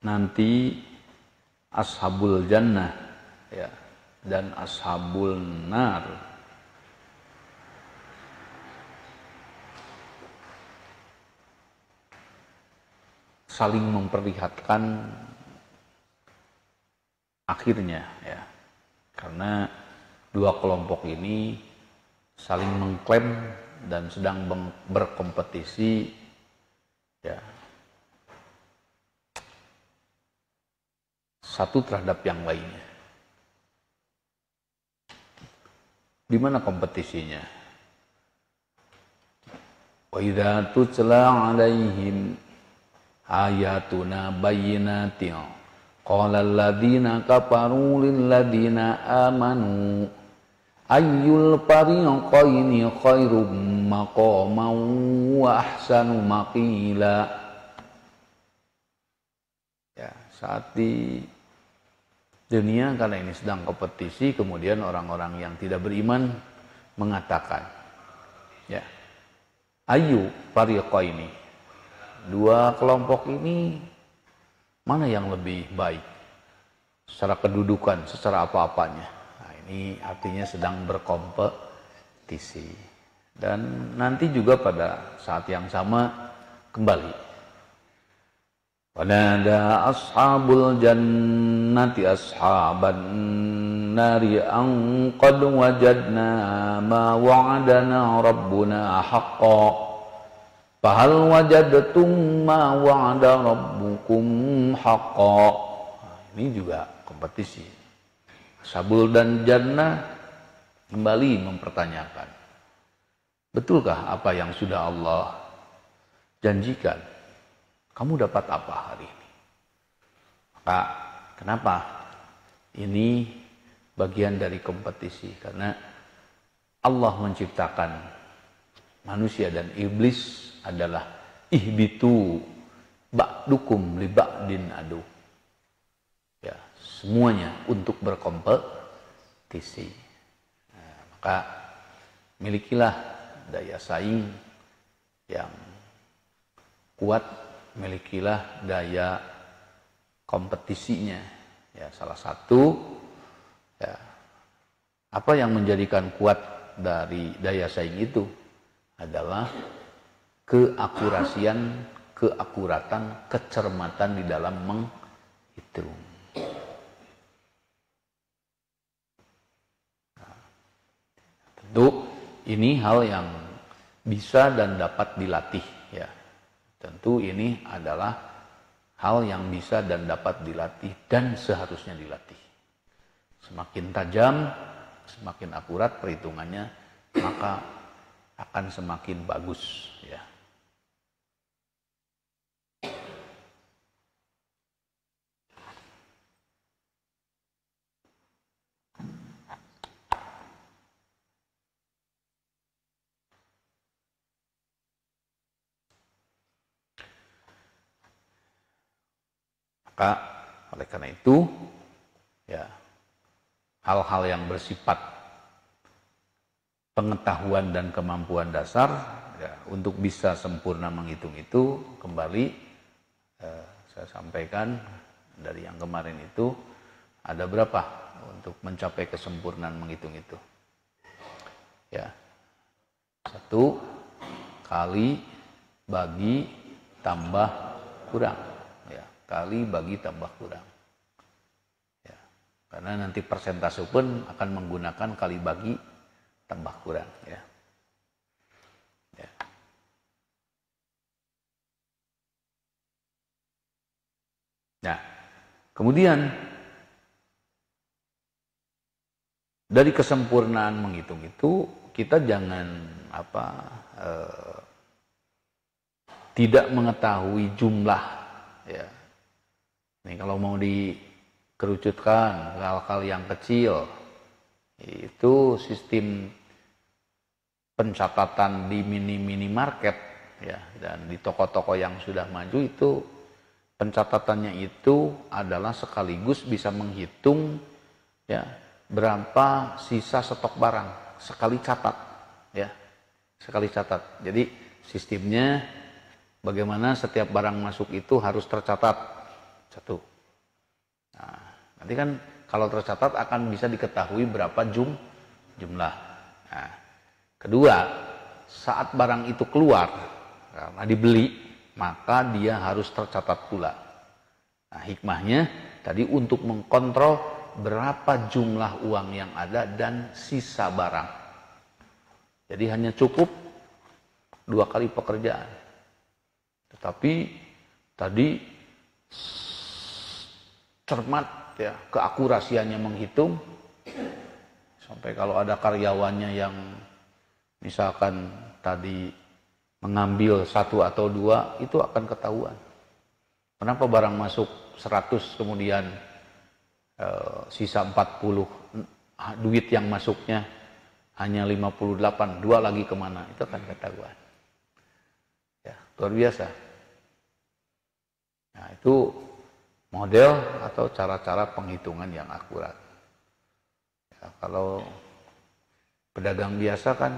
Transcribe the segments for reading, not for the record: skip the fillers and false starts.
nanti ashabul jannah ya dan ashabul nar saling memperlihatkan akhirnya ya, karena dua kelompok ini saling mengklaim dan sedang berkompetisi ya, satu terhadap yang lainnya. Di mana kompetisinya? Wa idza tutla 'alaihim ayatuna bayyinatin qala alladziina kafaru lil ladziina amanu ayyul fariqaini khairum maqaman wa ahsanu maqila. Ya, saat di dunia karena ini sedang kompetisi, kemudian orang-orang yang tidak beriman mengatakan, ya, ayu fariqaini, dua kelompok ini mana yang lebih baik secara kedudukan, secara apa-apanya. Nah, ini artinya sedang berkompetisi. Dan nanti juga pada saat yang sama kembali wanada ashabul jannati ashaban nari an qad wajadna ma wa'adana rabbuna haqqan fahal wajadtum ma wa'ada rabbukum haqqan. Ini juga kompetisi. Ashabul dan jannah kembali mempertanyakan, betulkah apa yang sudah Allah janjikan? Kamu dapat apa hari ini? Maka kenapa? Ini bagian dari kompetisi. Karena Allah menciptakan manusia dan iblis adalah ihbitu ba'dukum li ba'din adu. Ya, semuanya untuk berkompetisi. Nah, maka milikilah daya saing yang kuat, milikilah daya kompetisinya. Ya, salah satu ya, apa yang menjadikan kuat dari daya saing itu adalah keakurasian, keakuratan, kecermatan di dalam menghitung. Nah, tentu ini hal yang bisa dan dapat dilatih ya. Tentu ini adalah hal yang bisa dan dapat dilatih dan seharusnya dilatih. Semakin tajam, semakin akurat perhitungannya, maka akan semakin bagus ya. Maka oleh karena itu ya, hal-hal yang bersifat pengetahuan dan kemampuan dasar ya, untuk bisa sempurna menghitung itu kembali saya sampaikan dari yang kemarin itu ada berapa untuk mencapai kesempurnaan menghitung itu ya, 1 kali bagi tambah kurang. Kali bagi tambah kurang ya, karena nanti persentase pun akan menggunakan kali bagi tambah kurang ya. Ya. Nah, kemudian dari kesempurnaan menghitung itu kita jangan tidak mengetahui jumlah ya. Nih kalau mau dikerucutkan hal-hal yang kecil, itu sistem pencatatan di minimarket ya, dan di toko-toko yang sudah maju itu pencatatannya itu adalah sekaligus bisa menghitung ya berapa sisa stok barang sekali catat ya, sekali catat. Jadi sistemnya bagaimana setiap barang masuk itu harus tercatat Satu. Nah, nanti kan kalau tercatat akan bisa diketahui berapa jumlah. Nah, kedua, saat barang itu keluar karena dibeli, maka dia harus tercatat pula. Nah, hikmahnya tadi untuk mengkontrol berapa jumlah uang yang ada dan sisa barang. Jadi hanya cukup 2 kali pekerjaan. Tetapi tadi cermat ya, keakurasiannya menghitung sampai kalau ada karyawannya yang misalkan tadi mengambil 1 atau 2 itu akan ketahuan. Kenapa barang masuk 100 kemudian sisa 40 duit yang masuknya hanya 58, 2 lagi kemana, itu akan ketahuan. Ya, luar biasa. Nah, itu model atau cara-cara penghitungan yang akurat. Ya, kalau pedagang biasa kan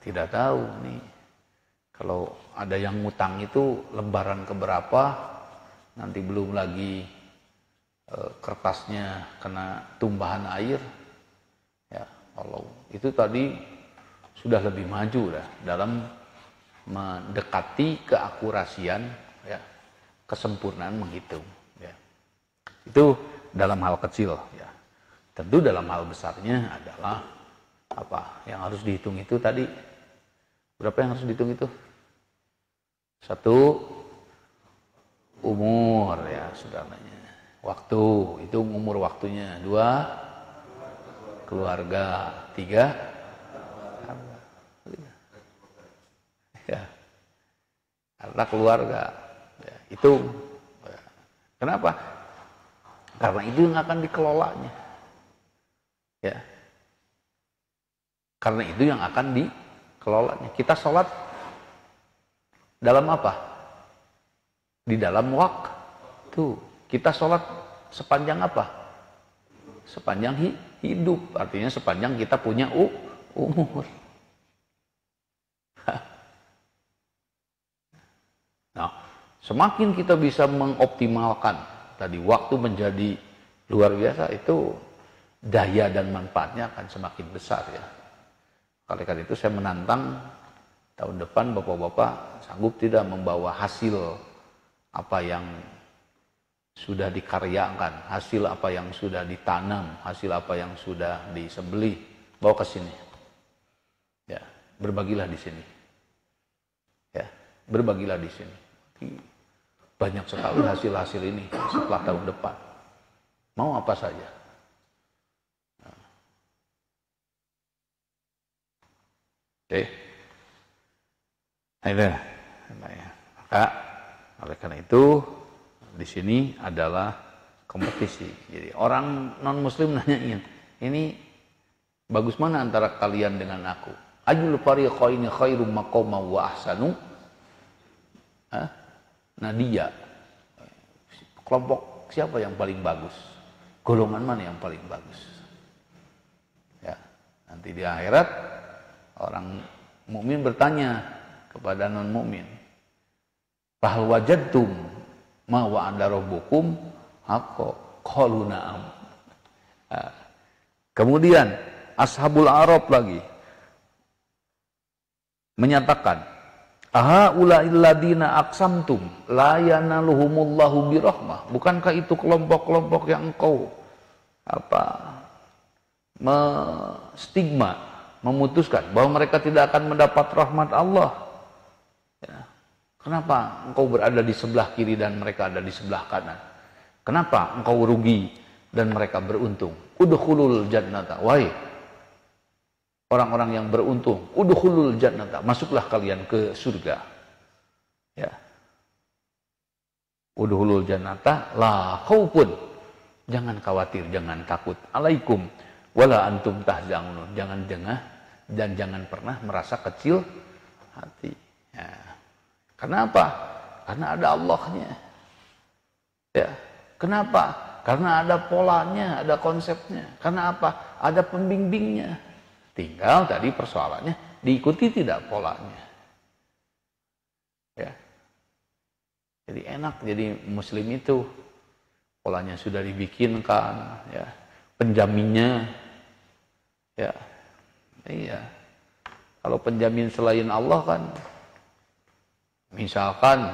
tidak tahu nih. Kalau ada yang ngutang itu lembaran keberapa, nanti belum lagi kertasnya kena tumbahan air. Ya, kalau itu tadi sudah lebih maju dah dalam mendekati keakurasian, ya, kesempurnaan menghitung. Ya. Itu dalam hal kecil. Ya. Tentu dalam hal besarnya adalah apa yang harus dihitung itu tadi. Berapa yang harus dihitung itu? 1, umur, ya saudaranya. Waktu, itu umur waktunya. 2, keluarga. 3, ya, harta keluarga. Ya, itu. Ya. Kenapa? Karena itu yang akan dikelolanya. Ya. Karena itu yang akan dikelolanya. Kita sholat dalam apa? Di dalam waktu. Kita sholat sepanjang apa? Sepanjang hidup. Artinya sepanjang kita punya umur. Nah, semakin kita bisa mengoptimalkan tadi waktu menjadi luar biasa, itu daya dan manfaatnya akan semakin besar ya. Oleh karena itu saya menantang tahun depan bapak-bapak sanggup tidak membawa hasil apa yang sudah dikaryakan, hasil apa yang sudah ditanam, hasil apa yang sudah disembelih, bawa ke sini. Ya, berbagilah di sini. Ya, berbagilah di sini. Banyak sekali hasil-hasil ini setelah tahun depan. Mau apa saja. Oke. Nah, maka oleh karena itu di sini adalah kompetisi. Jadi orang non muslim nanyain, ini bagus mana antara kalian dengan aku? Ajul fariqaini khairum maqama wa ahsanu nadia. Kelompok siapa yang paling bagus? Golongan mana yang paling bagus? Ya, nanti di akhirat orang mukmin bertanya kepada non mukmin, "Fahal wajadtum ma wa'ada rabbukum haqqo?" Qalu na'am. Kemudian Ashabul Arab lagi menyatakan, "Ahaula'il ladina aqsamtum la yanaluhumullahu birahmah." Bukankah itu kelompok-kelompok yang engkau stigma, memutuskan bahwa mereka tidak akan mendapat rahmat Allah? Ya. Kenapa engkau berada di sebelah kiri dan mereka ada di sebelah kanan? Kenapa engkau rugi dan mereka beruntung? Udkhulul jannata, wahai orang-orang yang beruntung, udkhulul jannata, masuklah kalian ke surga. Ya. Udkhulul jannata la khaufun, jangan khawatir, jangan takut, alaikum wala antum tahzanun, jangan jengah dan jangan pernah merasa kecil hati. Ya. Kenapa? Karena ada Allahnya. Ya. Kenapa? Karena ada polanya, ada konsepnya. Karena apa? Ada pembimbingnya. Tinggal tadi persoalannya diikuti tidak polanya. Ya. Jadi enak jadi muslim itu. polanya sudah dibikinkan, ya, penjaminnya, ya, iya. Kalau penjamin selain Allah kan, misalkan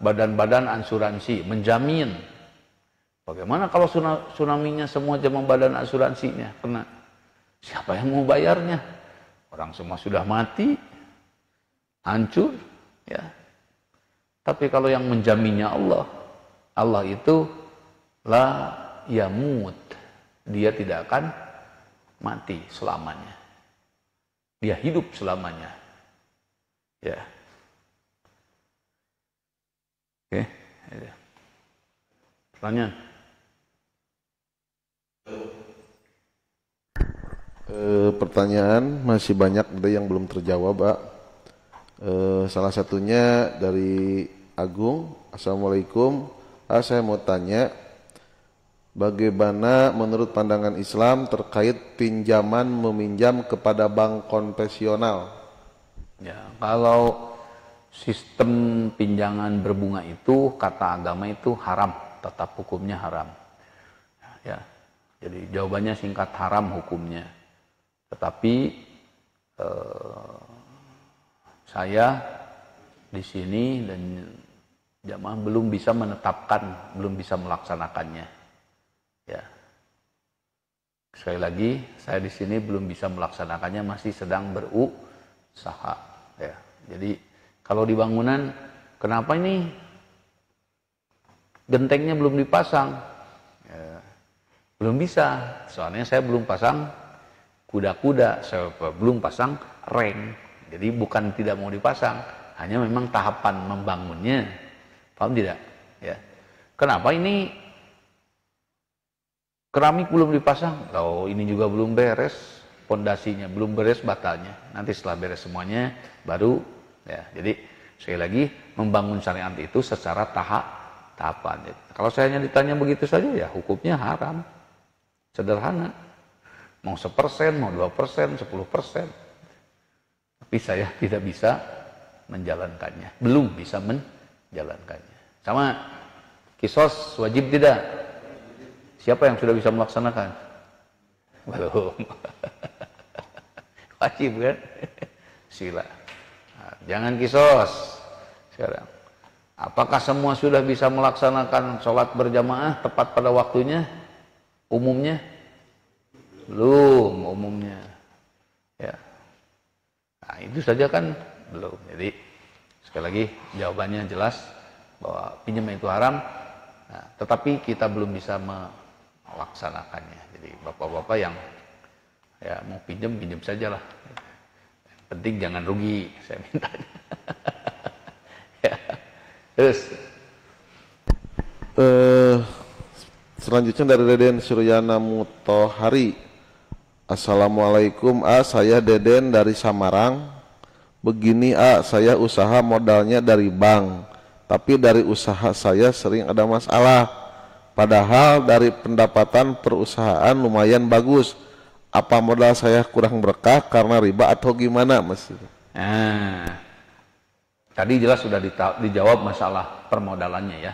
badan-badan asuransi menjamin, bagaimana kalau tsunami-nya semua cuma badan asuransinya kena? Siapa yang mau bayarnya? Orang semua sudah mati, hancur, ya. Tapi kalau yang menjaminnya Allah, Allah itu la yamut, dia tidak akan mati selamanya, dia hidup selamanya, ya. Oke, pertanyaan. Pertanyaan masih banyak yang belum terjawab, Pak. Salah satunya dari Agung. Assalamualaikum. Saya mau tanya, bagaimana menurut pandangan Islam terkait pinjaman meminjam kepada bank konvensional? Ya, kalau sistem pinjaman berbunga itu kata agama itu haram, tetap hukumnya haram. Ya, jadi jawabannya singkat, haram hukumnya. Tetapi saya di sini dan jamaah belum bisa menetapkan, belum bisa melaksanakannya. Ya. Sekali lagi, saya di sini belum bisa melaksanakannya, masih sedang berusaha. Ya. Jadi kalau di bangunan, kenapa ini gentengnya belum dipasang? Ya. Belum bisa, soalnya saya belum pasang kuda-kuda, saya belum pasang reng. Jadi bukan tidak mau dipasang, hanya memang tahapan membangunnya. Paham tidak? Ya. Kenapa ini keramik belum dipasang? Oh, ini juga belum beres pondasinya, belum beres batanya. Nanti setelah beres semuanya baru, ya. Jadi sekali lagi, membangun syariat itu secara tahapan. Kalau saya hanya ditanya begitu saja, ya hukumnya haram. Sederhana. Mau 1%, mau 2%, 10%. Tapi saya tidak bisa menjalankannya. Belum bisa menjalankannya. Sama, kisos wajib tidak? Siapa yang sudah bisa melaksanakan? Belum. Wajib kan? Sila. Nah, jangan kisos. Sekarang. Apakah semua sudah bisa melaksanakan sholat berjamaah tepat pada waktunya? Umumnya? Belum umumnya. Ya. Nah, itu saja kan belum. Jadi sekali lagi jawabannya jelas bahwa pinjam itu haram. Nah, tetapi kita belum bisa melaksanakannya. Jadi bapak-bapak yang ya mau pinjam sajalah. Yang penting jangan rugi, saya minta. Ya. Terus selanjutnya dari Deden Suryana Mutohari. Assalamualaikum, saya Deden dari Samarang. Begini, saya usaha modalnya dari bank, tapi dari usaha saya sering ada masalah. Padahal dari pendapatan perusahaan lumayan bagus. Apa modal saya kurang berkah karena riba atau gimana, Mas? nah, tadi jelas sudah dijawab masalah permodalannya ya.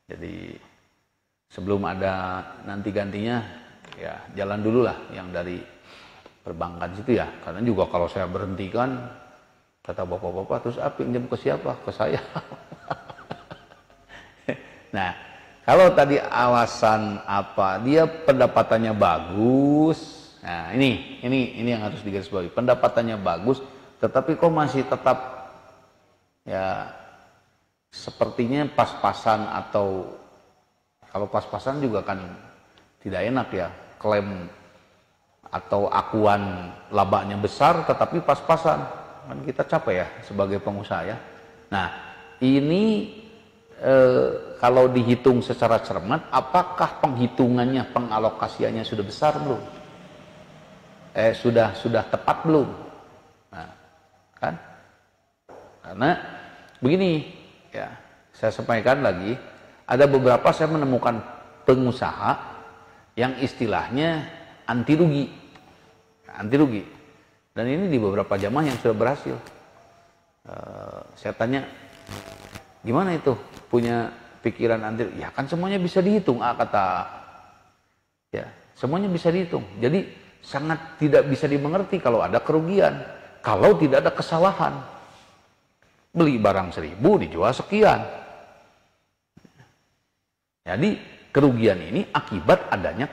Jadi sebelum ada nanti gantinya, ya jalan dulu lah yang dari perbankan situ ya. Karena juga kalau saya berhentikan, kata bapak-bapak, terus pinjam ke siapa? Ke saya. Nah, kalau tadi alasan apa? Dia pendapatannya bagus. Nah, ini yang harus digarisbawahi. Pendapatannya bagus, tetapi kok masih tetap ya sepertinya pas-pasan, atau kalau pas-pasan juga kan tidak enak ya, klaim atau akuan labanya besar tetapi pas-pasan, kan kita capek ya sebagai pengusaha ya. Nah ini kalau dihitung secara cermat, apakah penghitungannya, pengalokasiannya sudah besar belum? Sudah tepat belum? Nah, kan? Karena begini ya, saya sampaikan lagi, ada beberapa saya menemukan pengusaha yang istilahnya anti rugi, dan ini di beberapa jamaah yang sudah berhasil. Saya tanya, gimana itu punya pikiran anti, ya kan semuanya bisa dihitung, kata. Ya, semuanya bisa dihitung. Jadi sangat tidak bisa dimengerti kalau ada kerugian, kalau tidak ada kesalahan. Beli barang 1.000 dijual sekian. Jadi kerugian ini akibat adanya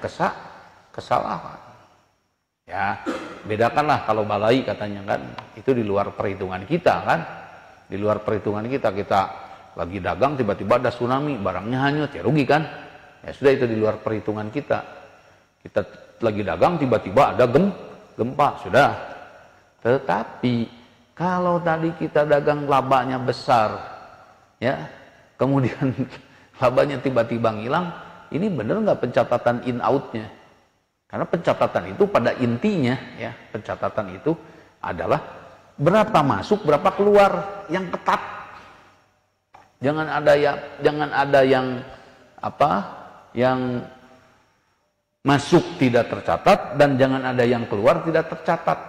kesalahan. Ya, bedakanlah kalau balai katanya kan, itu di luar perhitungan kita kan. Di luar perhitungan kita lagi dagang tiba-tiba ada tsunami, barangnya hanyut, ya rugi kan? Ya sudah, itu di luar perhitungan kita. Kita lagi dagang tiba-tiba ada gempa, sudah. Tetapi kalau tadi kita dagang labanya besar, ya, kemudian labanya tiba-tiba ngilang, ini benar nggak pencatatan in outnya? Karena pencatatan itu pada intinya, ya, pencatatan itu adalah berapa masuk, berapa keluar, yang ketat. Jangan ada yang masuk tidak tercatat, dan jangan ada yang keluar tidak tercatat.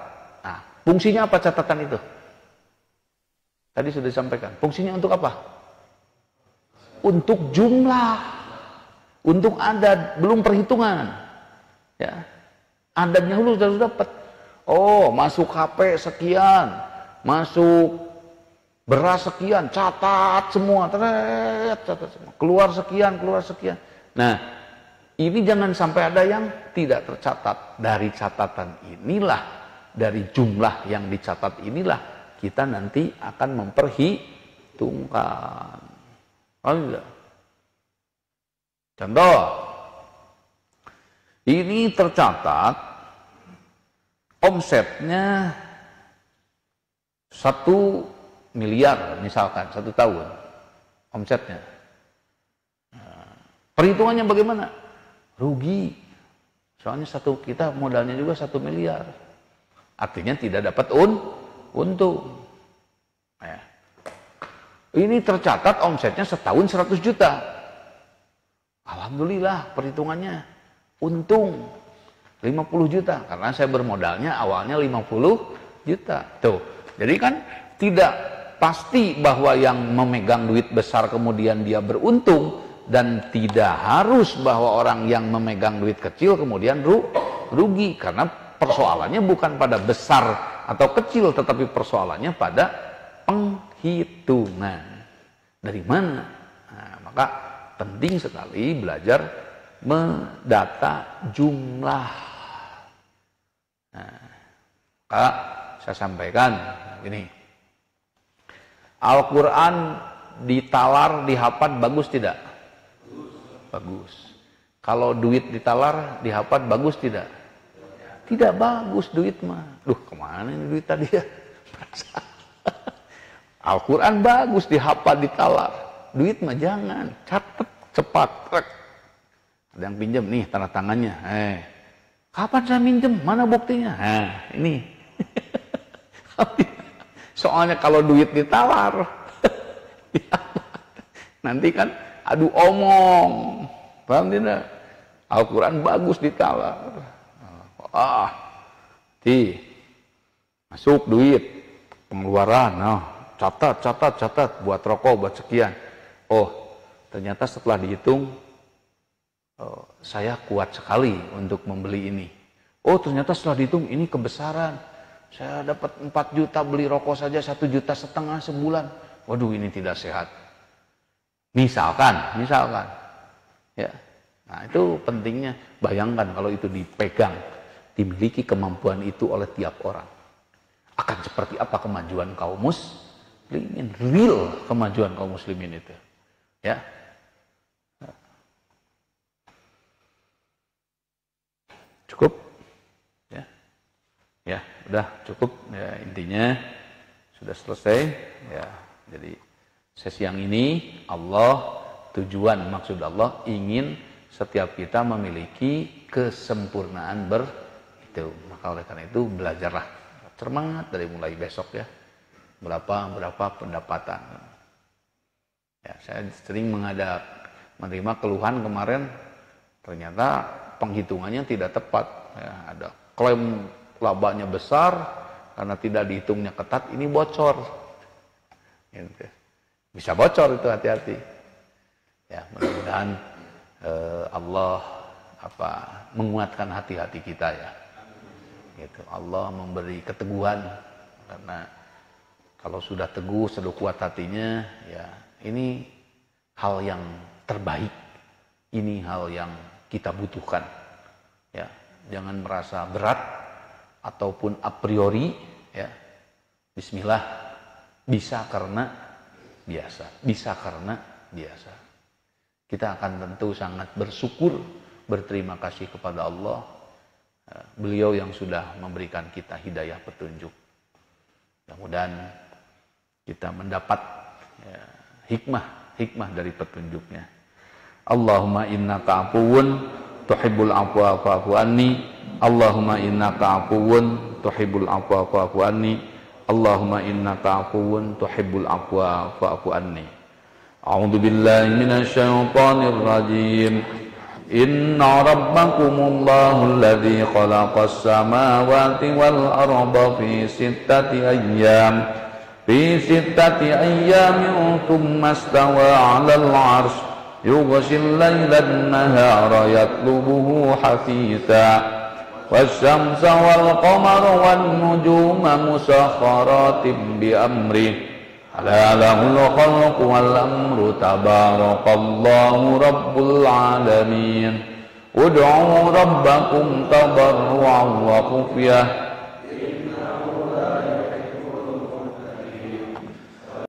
Nah, fungsinya apa catatan itu? Tadi sudah disampaikan. Fungsinya untuk apa? Untuk jumlah, untuk adad, belum perhitungan. Ya, adadnya dulu sudah dapat. Oh, masuk HP sekian, masuk beras sekian, catat semua, catat semua. Keluar sekian. Nah, ini jangan sampai ada yang tidak tercatat. Dari catatan inilah, dari jumlah yang dicatat inilah, kita nanti akan memperhitungkan. Oh, enggak. Contoh, ini tercatat omsetnya 1 miliar misalkan 1 tahun omsetnya. Perhitungannya bagaimana? Rugi. Soalnya kita modalnya juga 1 miliar. Artinya tidak dapat untung. Ya. Ini tercatat omsetnya setahun 100 juta. Alhamdulillah perhitungannya untung 50 juta. Karena saya bermodalnya awalnya 50 juta. Tuh. Jadi kan tidak pasti bahwa yang memegang duit besar kemudian dia beruntung. Dan tidak harus bahwa orang yang memegang duit kecil kemudian rugi. Karena persoalannya bukan pada besar atau kecil, tetapi persoalannya pada penghitungan. Dari mana? Nah, maka penting sekali belajar mendata jumlah. Nah, maka saya sampaikan ini. Al-Quran ditalar, dihafal bagus tidak? Bagus. Kalau duit ditalar, dihafal bagus tidak? Tidak bagus duit mah. Duh, kemana ini duit tadi ya? Al-Quran bagus dihafal, ditalar. Duit mah jangan, catat cepat. Ada yang pinjam nih tanda tangannya. Kapan saya minjem? Mana buktinya? Ini. Soalnya kalau duit ditalar, nanti kan adu omong. Paham tidak? Al-Quran bagus ditalar. Masuk duit, pengeluaran. Catat buat rokok, buat sekian. Oh, ternyata setelah dihitung, saya kuat sekali untuk membeli ini. Oh, ternyata setelah dihitung ini kebesaran. Saya dapat 4 juta beli rokok saja 1,5 juta sebulan. Waduh, ini tidak sehat. Misalkan. Ya. Nah, itu pentingnya. Bayangkan kalau itu dipegang, dimiliki kemampuan itu oleh tiap orang. Akan seperti apa kemajuan kaum muslimin? Real kemajuan kaum muslimin itu. Ya. Cukup? Ya, udah cukup. Ya, intinya sudah selesai. Ya, jadi sesi yang ini maksud Allah ingin setiap kita memiliki kesempurnaan itu. Maka oleh karena itu belajarlah semangat dari mulai besok ya. Berapa pendapatan. Ya, saya sering menerima keluhan kemarin, ternyata penghitungannya tidak tepat. Ya, ada klaim labanya besar karena tidak dihitungnya ketat, ini bocor. Gitu. Bisa bocor itu, hati-hati. Ya, mudah-mudahan Allah menguatkan hati-hati kita ya. Gitu. Allah memberi keteguhan, karena kalau sudah teguh, sudah kuat hatinya, ya ini hal yang terbaik. Ini hal yang kita butuhkan. Ya, jangan merasa berat ataupun a priori, ya. Bismillah, bisa karena biasa, bisa karena biasa. Kita akan tentu sangat bersyukur, berterima kasih kepada Allah, beliau yang sudah memberikan kita hidayah petunjuk. Mudah-mudahan kita mendapat hikmah dari petunjuknya. Allahumma innaka afuwun tuhibbul afwa fa'fu anni. Allahumma innaka afuwun tuhibbul afwa fa'fu anni. Allahumma innaka afuwun tuhibbul afwa fa'fu anni. A'udzu billahi minasy syaithanir rajim. Inna rabbakumullahu alladzi khalaqas samawati wal arda fi sittati ayyamin thumma istawa 'alal 'arsy yughshil laila an-nahara yatlubuhu hafitha wasyamsa wal qamara wan nujuma musakhkharatin bi amrihi ala lahul khalqu wal amru tabarakallahu rabbul alamin ud'u rabbakum tadarru'an wa khufyah